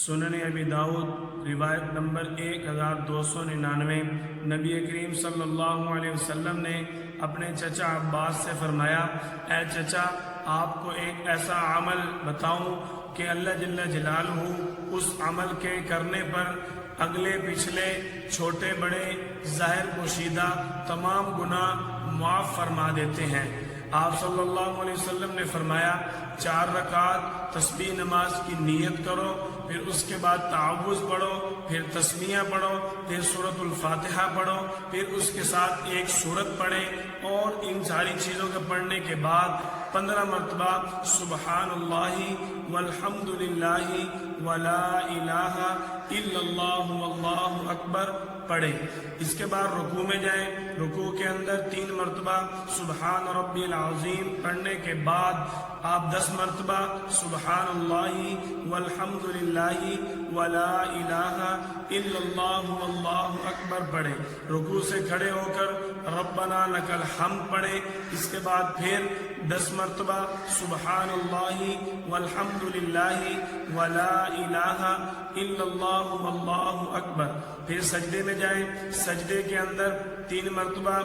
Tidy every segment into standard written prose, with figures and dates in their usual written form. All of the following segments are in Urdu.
سنن ابی داؤد روایت نمبر 1299، نبی کریم صلی اللہ علیہ وسلم نے اپنے چچا عباس سے فرمایا، اے چچا، آپ کو ایک ایسا عمل بتاؤں کہ اللہ جل جلالہ اس عمل کے کرنے پر اگلے پچھلے چھوٹے بڑے ظاہر پوشیدہ تمام گناہ معاف فرما دیتے ہیں۔ آپ صلی اللہ علیہ وسلم نے فرمایا، 4 رکعت تسبیح نماز کی نیت کرو، پھر اس کے بعد تعوذ پڑھو، پھر تسمیہ پڑھو، پھر سورۃ الفاتحہ پڑھو، پھر اس کے ساتھ ایک سورت پڑھے، اور ان ساری چیزوں کے پڑھنے کے بعد 15 مرتبہ سبحان اللہ والحمد للہ ولا الہ الا اللہ واللہ اکبر پڑھے۔ اس کے بعد رکوع میں جائیں، رکوع کے اندر 3 مرتبہ سبحان ربی العظیم پڑھنے کے بعد آپ 10 مرتبہ سبحان اللہ والحمد للہ ولا الہ الا اللہ واللہ اکبر پڑھے۔ رکوع سے کھڑے ہو کر ربنا لک الحمد پڑھے۔ اس کے بعد پھر 10 مرتبہ سبحان اللہ والحمد للہ ولا الہ الا اللہ واللہ اکبر۔ پھر سجدے میں جائیں، سجدے کے اندر 3 مرتبہ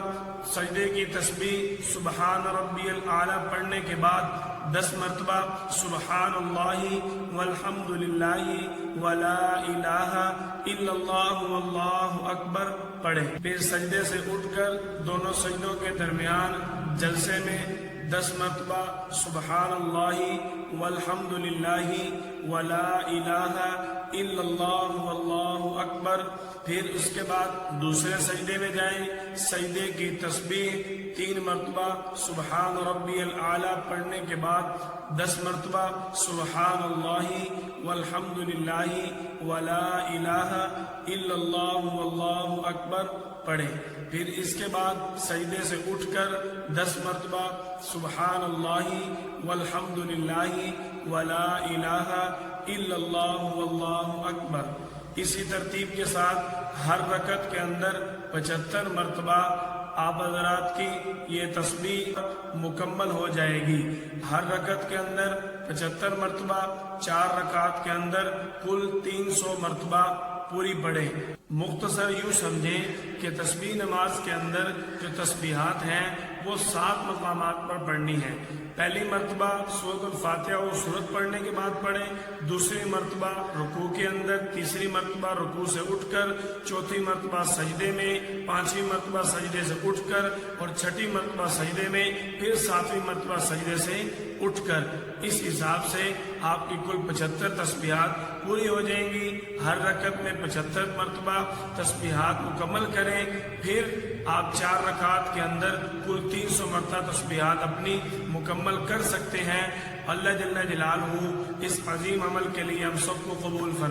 سجدے کی تسبیح سبحان ربی الاعلی پڑھنے کے بعد 10 مرتبہ سبحان اللہ والحمد للہ ولا الہ الا اللہ واللہ اکبر پڑھے۔ پھر سجدے سے اٹھ کر دونوں سجدوں کے درمیان جلسے میں 10 مرتبہ سبحان اللہ والحمد للہ ولا الہ الا اللہ واللہ اکبر۔ پھر اس کے بعد دوسرے سجدے میں جائیں، سجدے کی تسبیح 3 مرتبہ سبحان ربی الاعلی پڑھنے کے بعد 10 مرتبہ سبحان اللہ والحمد للہ ولا الہ الا اللہ واللہ اکبر پڑھے۔ پھر اس کے بعد سجدے سے اٹھ کر 10 مرتبہ سبحان اللہ والحمد للہ ولا الہ الا اللہ واللہ اکبر۔ اسی ترتیب کے ساتھ ہر رکعت کے اندر 75 مرتبہ آپ حضرات کی یہ تسبیح مکمل ہو جائے گی۔ ہر رکعت کے اندر 75 مرتبہ، 4 رکعت کے اندر کل 300 مرتبہ پوری پڑھے۔ مختصر یوں سمجھیں کہ تسبیح نماز کے اندر جو تسبیحات ہیں وہ 7 مقامات پر پڑھنی ہیں۔ پہلی مرتبہ سورۃ الفاتحہ اور سورت پڑھنے کے بعد پڑھیں، دوسری مرتبہ رکوع کے اندر، تیسری مرتبہ رکوع سے اٹھ کر، چوتھی مرتبہ سجدے میں، 5ویں مرتبہ سجدے سے اٹھ کر، اور 6ٹھی مرتبہ سجدے میں، پھر 7ویں مرتبہ سجدے سے اٹھ کر۔ اس حساب سے آپ کی کل 75 تسبیحات پوری ہو جائیں گی۔ ہر رکعت میں 75 مرتبہ تسبیحات مکمل کریں، پھر آپ 4 رکعات کے اندر کل 300 مرتبہ تسبیحات اپنی مکمل کر سکتے ہیں۔ اللہ جل جلالہ اس عظیم عمل کے لیے ہم سب کو قبول فرمائے۔